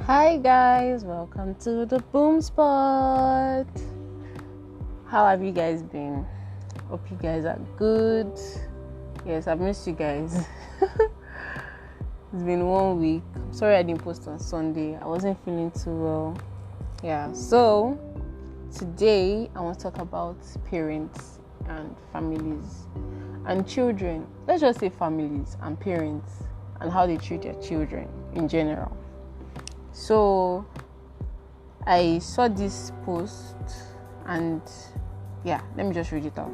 Hi guys, welcome to the Boom Spot. How have you guys been? Hope you guys are good. Yes, I've missed you guys. It's been 1 week. Sorry I didn't post on Sunday. I wasn't feeling too well. So today I want to talk about parents and families and children. Let's just say families and parents and how they treat their children in general. So I saw this post and let me just read it out.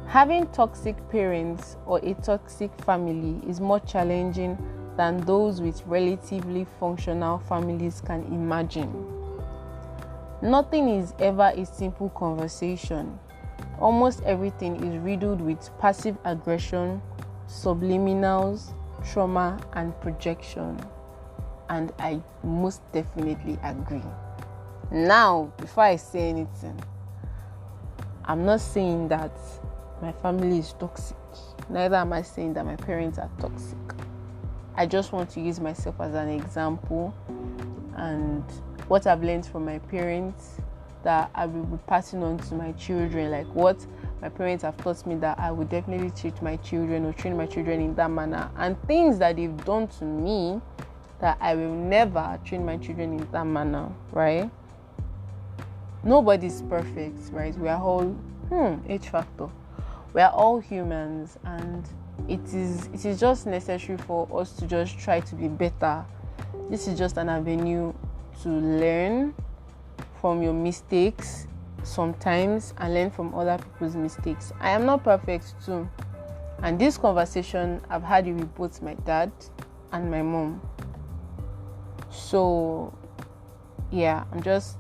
Having toxic parents or a toxic family is more challenging than those with relatively functional families can imagine. Nothing is ever a simple conversation. Almost everything is riddled with passive aggression, subliminals, trauma, and projection. And I most definitely agree. Now, before I say anything, I'm not saying that my family is toxic. Neither am I saying that my parents are toxic. I just want to use myself as an example and what I've learned from my parents that I will be passing on to my children, like what my parents have taught me that I would definitely treat my children or train my children in that manner, and things that they've done to me that I will never train my children in that manner, right? Nobody's perfect, right? We are all H factor. We are all humans, and it is just necessary for us to just try to be better. This is just an avenue to learn from your mistakes sometimes and learn from other people's mistakes. I am not perfect too. And this conversation I've had it with both my dad and my mom. So I just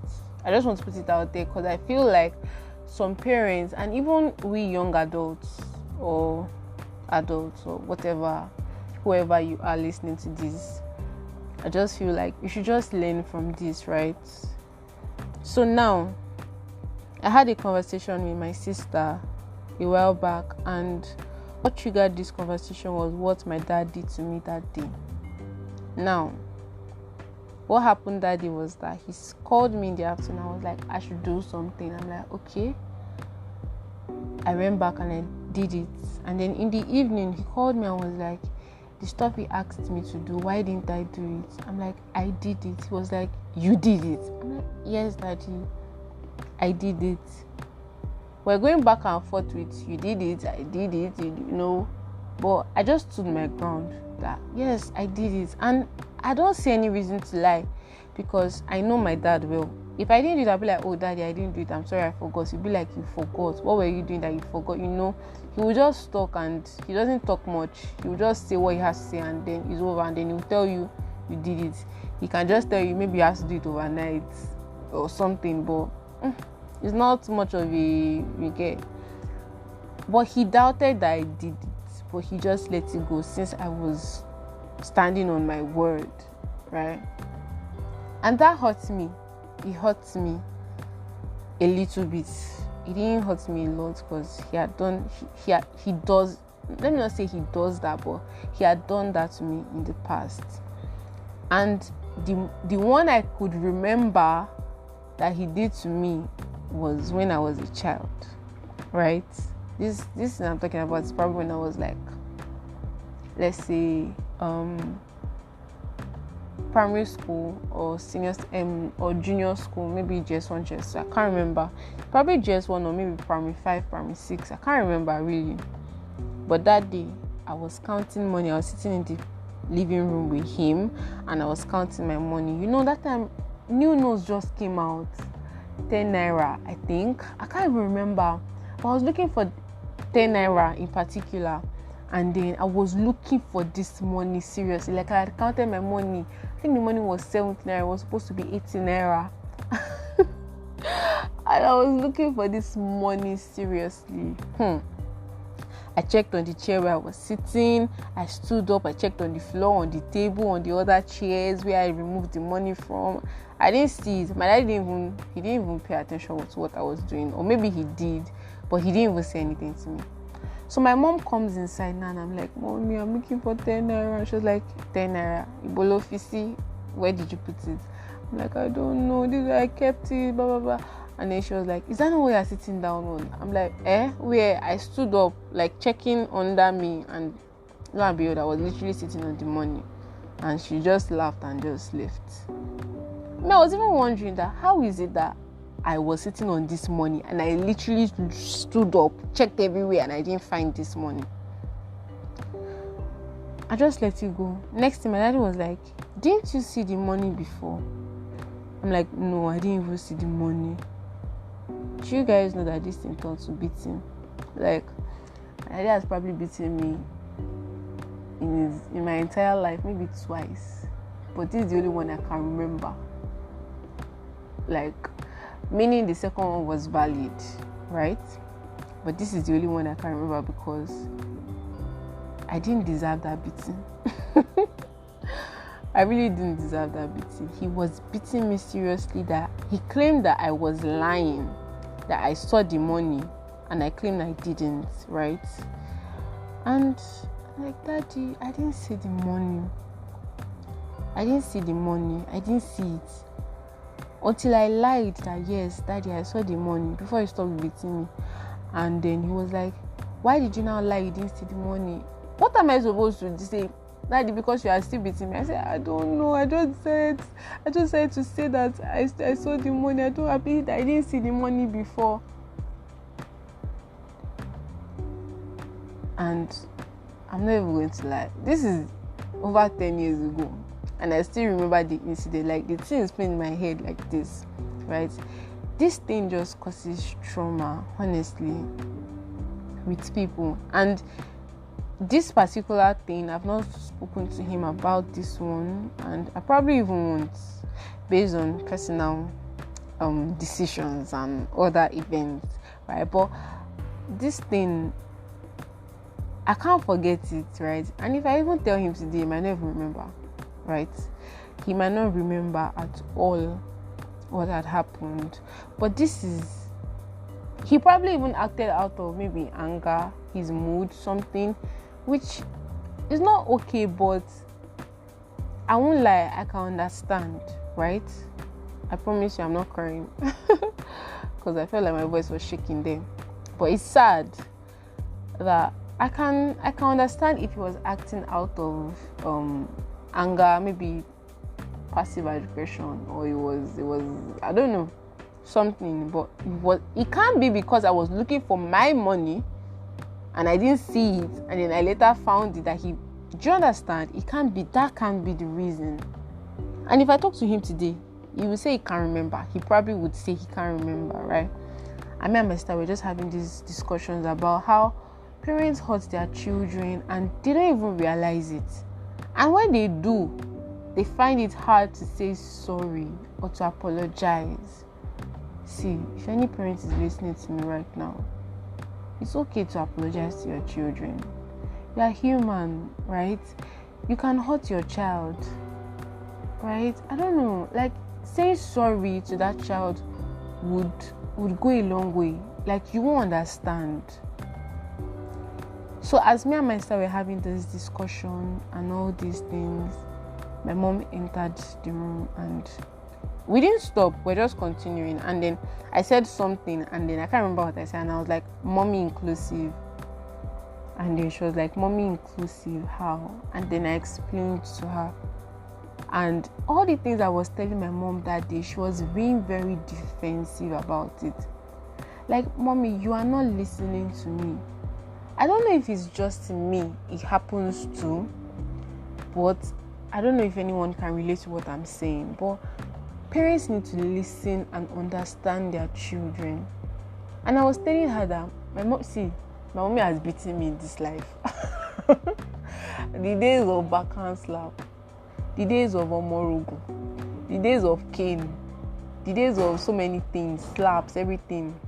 want to put it out there because I feel like some parents and even we young adults or whatever, whoever you are listening to this, I just feel like you should just learn from this, right? So now I had a conversation with my sister a while back, and what triggered this conversation was what my dad did to me that day. Now, what happened that day was that he called me in the afternoon. I was like, I should do something. I'm like, okay. I went back and I did it. And then in the evening, he called me and was like, the stuff he asked me to do, why didn't I do it? I'm like, I did it. He was like, you did it? I'm like, yes, Daddy, I did it. We're going back and forth with, you did it, I did it, But I just stood my ground that, yes, I did it. And I don't see any reason to lie because I know my dad will. If I didn't do it, I'll be like, oh, Daddy, I didn't do it. I'm sorry, I forgot. He'll be like, you forgot. What were you doing that you forgot? He will just talk and he doesn't talk much. He will just say what he has to say and then it's over. And then he'll tell you, you did it. He can just tell you, maybe you have to do it overnight or something. But it's not much of a regret. But he doubted that I did it. But he just let it go since I was standing on my word, right? And that hurt me. It hurt me a little bit. It didn't hurt me a lot because he does, let me not say he does that, but he had done that to me in the past. And the one I could remember that he did to me was when I was a child, right? This I'm talking about is probably when I was like, let's say, primary school or senior or junior school, maybe GS1, GS2. I can't remember. Probably GS1 or maybe primary 5, primary 6. I can't remember really. But that day, I was counting money. I was sitting in the living room with him and I was counting my money. That time, new notes just came out. 10 naira, I think. I can't even remember. But I was looking for 10 naira in particular. And then I was looking for this money seriously. Like I had counted my money. I think the money was 70 naira. It was supposed to be 80 naira. And I was looking for this money seriously. I checked on the chair where I was sitting. I stood up. I checked on the floor, on the table, on the other chairs where I removed the money from. I didn't see it. My dad didn't even pay attention to what I was doing. Or maybe he did, but he didn't even say anything to me. So my mom comes inside now and I'm like, Mommy, I'm looking for 10 naira. She was like, 10 naira. Ibolo fisi. where did you put it? I'm like, I don't know. This is where I kept it, blah, blah, blah. And then she was like, is that not where you're sitting down on? I'm like, where? I stood up, like checking under me, and lo and behold, I was literally sitting on the money. And she just laughed and just left. I was even wondering that how is it that I was sitting on this money and I literally stood up, checked everywhere, and I didn't find this money. I just let it go. Next thing my daddy was like, didn't you see the money before? I'm like, no, I didn't even see the money. Do you guys know that this thing turned to beating? Like, my daddy has probably beaten me in my entire life, maybe twice. But this is the only one I can remember. Like, meaning the second one was valid, right? But this is the only one I can remember because I didn't deserve that beating. I really didn't deserve that beating. He was beating me seriously, that he claimed that I was lying, that I saw the money, and I claimed I didn't, right? And like, Daddy, I didn't see the money. I didn't see it. Until I lied that, yes, Daddy, I saw the money, before he stopped beating me. And then he was like, why did you now lie you didn't see the money? What am I supposed to say? Daddy, because you are still beating me. I said, I don't know. I just said to say that I saw the money. I didn't see the money before. And I'm not even going to lie. This is over 10 years ago. And I still remember the incident. Like, the thing is playing in my head like this, right? This thing just causes trauma, honestly, with people. And this particular thing, I've not spoken to him about this one. And I probably even won't, based on personal decisions and other events, right? But this thing, I can't forget it, right? And if I even tell him today, he might not even remember, right? He might not remember at all what had happened. But he probably even acted out of maybe anger, his mood, something, which is not okay, but I won't lie, I can understand, right? I promise you I'm not crying because I felt like my voice was shaking there. But it's sad that I can understand if he was acting out of anger, maybe passive aggression, or it was I don't know, something. But it can't be because I was looking for my money and I didn't see it, and then I later found it that do you understand? That can't be the reason. And if I talk to him today, he will say he can't remember. He probably would say he can't remember, right? I mean, my sister, we're just having these discussions about how parents hurt their children and they don't even realize it. And when they do, they find it hard to say sorry or to apologize. See, if any parent is listening to me right now, it's okay to apologize to your children. You are human, right? You can hurt your child, right? I don't know, like, saying sorry to that child would go a long way. Like, you won't understand. So as me and my sister were having this discussion and all these things, my mom entered the room and we didn't stop. We're just continuing. And then I said something, and then I can't remember what I said, and I was like, mommy inclusive. And then she was like, mommy inclusive, how? And then I explained to her. And all the things I was telling my mom that day, she was being very defensive about it. Like, mommy, you are not listening to me. I don't know if it's just me it happens to, but I don't know if anyone can relate to what I'm saying. But parents need to listen and understand their children. And I was telling her that my mommy has beaten me in this life. The days of backhand slap, the days of omorogu, the days of cane, the days of so many things, slaps, everything.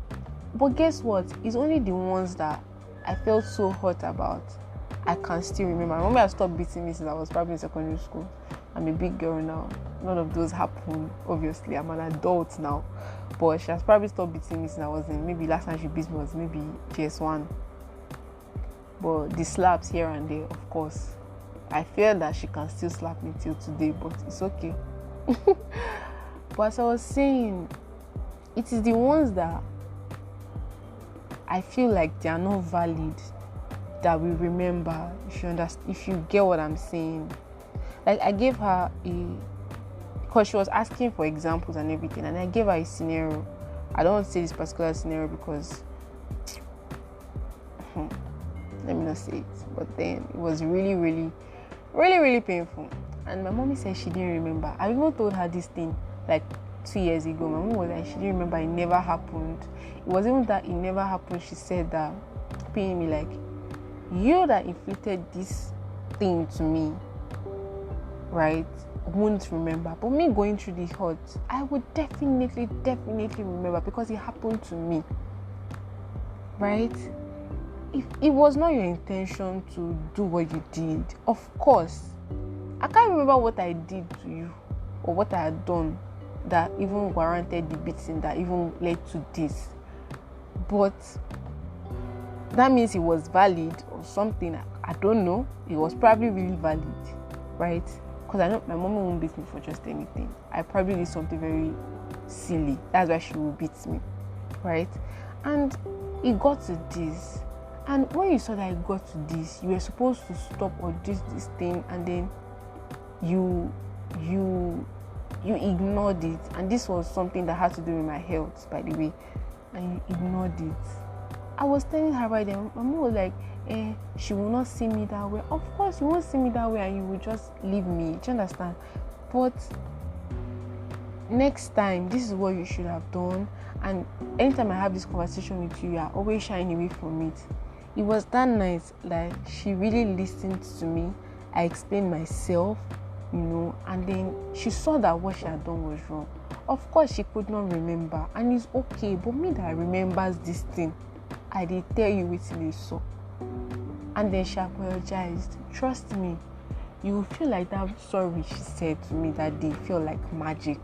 But guess what? It's only the ones that I felt so hurt about I can still remember. My mommy has stopped beating me since I was probably in secondary school. I'm a big girl now. None of those happen, obviously. I'm an adult now. But she has probably stopped beating me since I was in, maybe last time she beat me was maybe GS1. But the slaps here and there, of course. I fear that she can still slap me till today, but it's okay. But as I was saying, it is the ones that I feel like they are not valid that we remember. If you get what I'm saying. Like, I gave her because she was asking for examples and everything, and I gave her a scenario. I don't want to say this particular scenario because let me not say it. But then it was really, really, really, really painful. And my mommy said she didn't remember. I even told her this thing like 2 years ago. My mom was like, she didn't remember. It never happened. It wasn't even that it never happened. She said that, paying me like, you that inflicted this thing to me, right, won't remember. But me going through the hurt, I would definitely remember because it happened to me, right? If it was not your intention to do what you did, of course, I can't remember what I did to you or what I had done that even warranted the beating that even led to this. But that means it was valid or something. I don't know. It was probably really valid, right? Because I know my mom won't beat me for just anything. I probably did something very silly. That's why she will beat me, right? And it got to this. And when you saw that it got to this, you were supposed to stop or do this thing, and then you ignored it. And this was something that had to do with my health, by the way, and you ignored it. I was telling her right then, my mom was like, she will not see me that way. Of course you won't see me that way, and you will just leave me. Do you understand? But next time, this is what you should have done. And anytime I have this conversation with you, you are always shying away from it. It was that night, like, she really listened to me. I explained myself, and then she saw that what she had done was wrong. Of course, she could not remember, and it's okay. But me that remembers this thing, I did tell you what you saw. And then she apologized. Trust me, you will feel like that sorry she said to me that day felt like magic.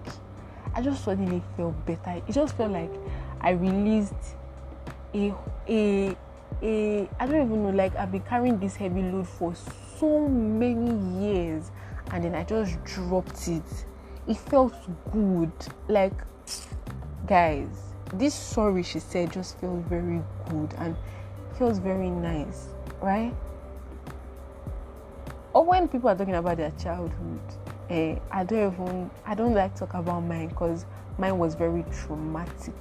I just suddenly felt better. It just felt like I released a I don't even know, like, I've been carrying this heavy load for so many years, and then I just dropped it. It felt good. Like, guys, this sorry she said just felt very good and feels very nice, right? Or when people are talking about their childhood, I don't like to talk about mine because mine was very traumatic.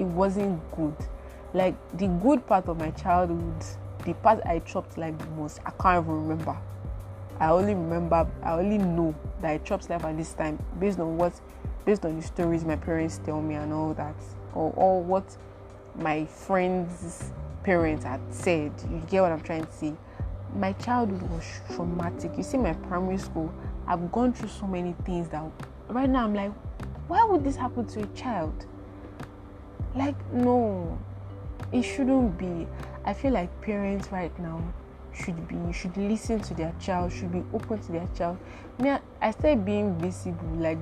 It wasn't good. Like, the good part of my childhood, the part I chopped life the most, I can't even remember. I only know that I chopped life at this time based on the stories my parents tell me and all that, or what my friends' parents had said. You get what I'm trying to say? My childhood was traumatic. You see, my primary school, I've gone through so many things that right now I'm like, why would this happen to a child? Like, no, it shouldn't be. I feel like parents right now should listen to their child, should be open to their child. I started being visible, I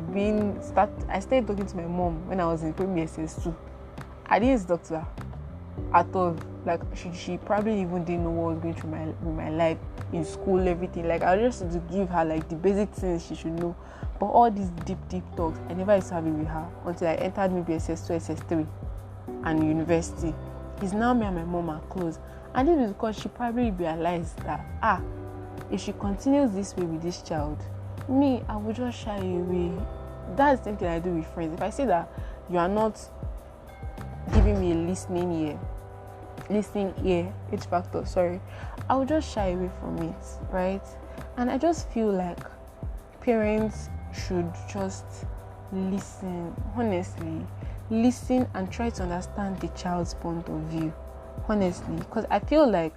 started talking to my mom when I was in primary SS2. I didn't talk to her at all. Like, she probably even didn't know what was going through my life in school, everything. Like, I just used to give her like the basic things she should know. But all these deep talks, I never used to have it with her until I entered maybe SS2, SS3 and university. It's now me and my mom are close. And this is because she probably realized that, if she continues this way with this child, me, I would just shy away. That's the same thing I do with friends. If I say that you are not giving me a listening ear, H factor, sorry, I would just shy away from it, right? And I just feel like parents should just listen, honestly. Listen and try to understand the child's point of view, honestly, because I feel like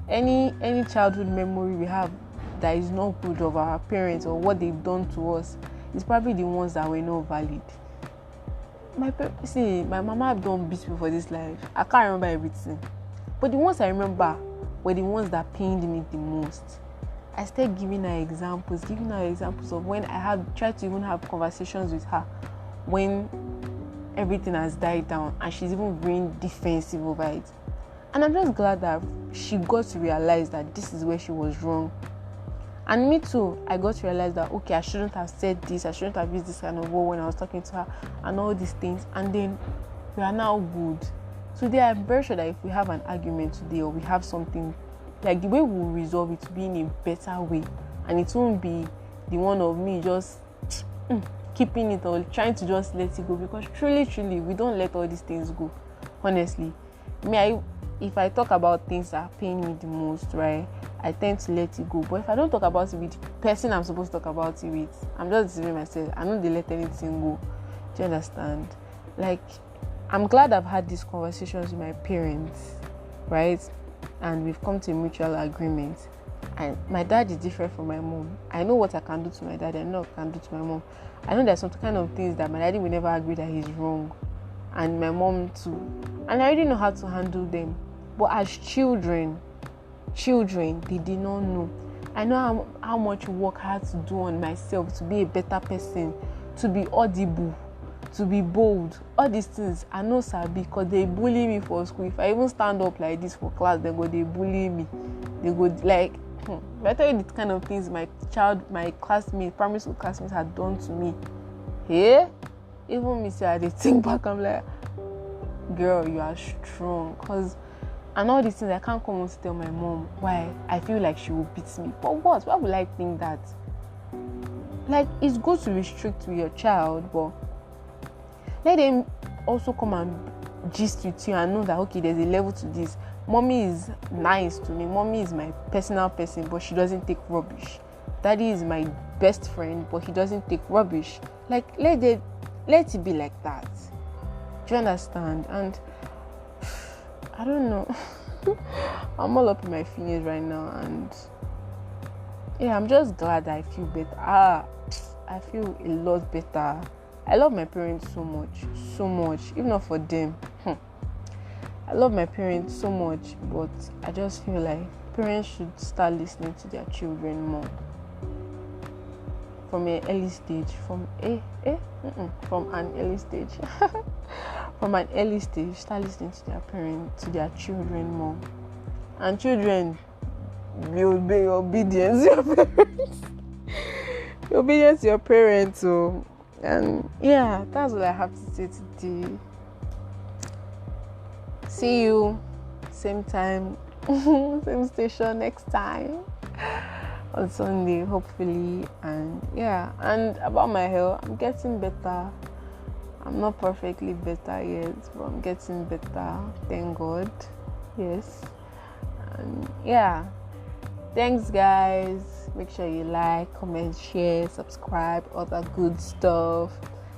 any childhood memory we have that is not good of our parents or what they've done to us is probably the ones that were not valid. My mama don't beat me for this life. I can't remember everything, but the ones I remember were the ones that pained me the most. I started giving her examples of when I had tried to even have conversations with her when everything has died down and she's even being defensive over it. And I'm just glad that she got to realize that this is where she was wrong. And me too, I got to realize that, okay, I shouldn't have said this, I shouldn't have used this kind of word when I was talking to her, and all these things. And then we are now good. Today, I'm very sure that if we have an argument today, or we have something, like the way we'll resolve it will be in a better way. And it won't be the one of me just keeping it or trying to just let it go. Because truly, we don't let all these things go. Honestly. If I talk about things that pain me the most, right, I tend to let it go. But if I don't talk about it with the person I'm supposed to talk about it with, I'm just deceiving myself. I don't let anything go. Do you understand? Like, I'm glad I've had these conversations with my parents, right? And we've come to a mutual agreement. And my dad is different from my mom. I know what I can do to my dad. I know what I can do to my mom. I know there's some kind of things that my daddy will never agree that he's wrong. And my mom too. And I already know how to handle them. But as children, they did not know. I know how much work I had to do on myself to be a better person, to be audible, to be bold. All these things I know, sir, because they bully me for school. If I even stand up like this for class, they bully me. They go like, I tell you the kind of things my classmates, primary school classmates had done to me. Hey, even me, say I think back, I'm like, girl, you are strong. And all these things, I can't come and tell my mom why I feel like she will beat me. But what? Why would I think that? Like, it's good to be strict with your child, but let them also come and gist with you and know that, okay, there's a level to this. Mommy is nice to me. Mommy is my personal person, but she doesn't take rubbish. Daddy is my best friend, but he doesn't take rubbish. Like, let it be like that. Do you understand? And I don't know. I'm all up in my feelings right now, and yeah, I'm just glad I feel better. I feel a lot better. I love my parents so much. Even not for them. I love my parents so much, but I just feel like parents should start listening to their children more. From an early stage. From an early stage. From an early stage, start listening to their parents, to their children more. And children, be obedient to your parents. Be obedient to your parents. So, and yeah, that's what I have to say today. See you same time, same station next time on Sunday, hopefully. And yeah, and about my health, I'm getting better. I'm not perfectly better yet, but I'm getting better. Thank God. Yes. And yeah. Thanks, guys. Make sure you like, comment, share, subscribe, all that good stuff.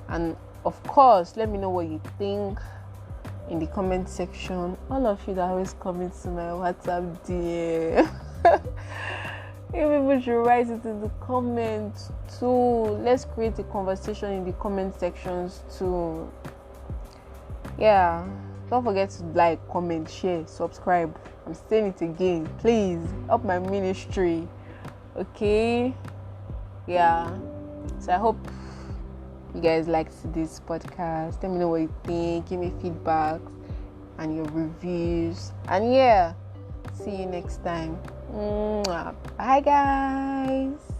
And of course, let me know what you think in the comment section. All of you that always comment to my WhatsApp DM. You people should write it in the comments too. Let's create a conversation in the comment sections too. Yeah, don't forget to like, comment, share, subscribe. I'm saying it again, please help my ministry. Okay, yeah, so I hope you guys liked this podcast. Let me know what you think, give me feedback and your reviews, and yeah, see you next time. Bye, guys.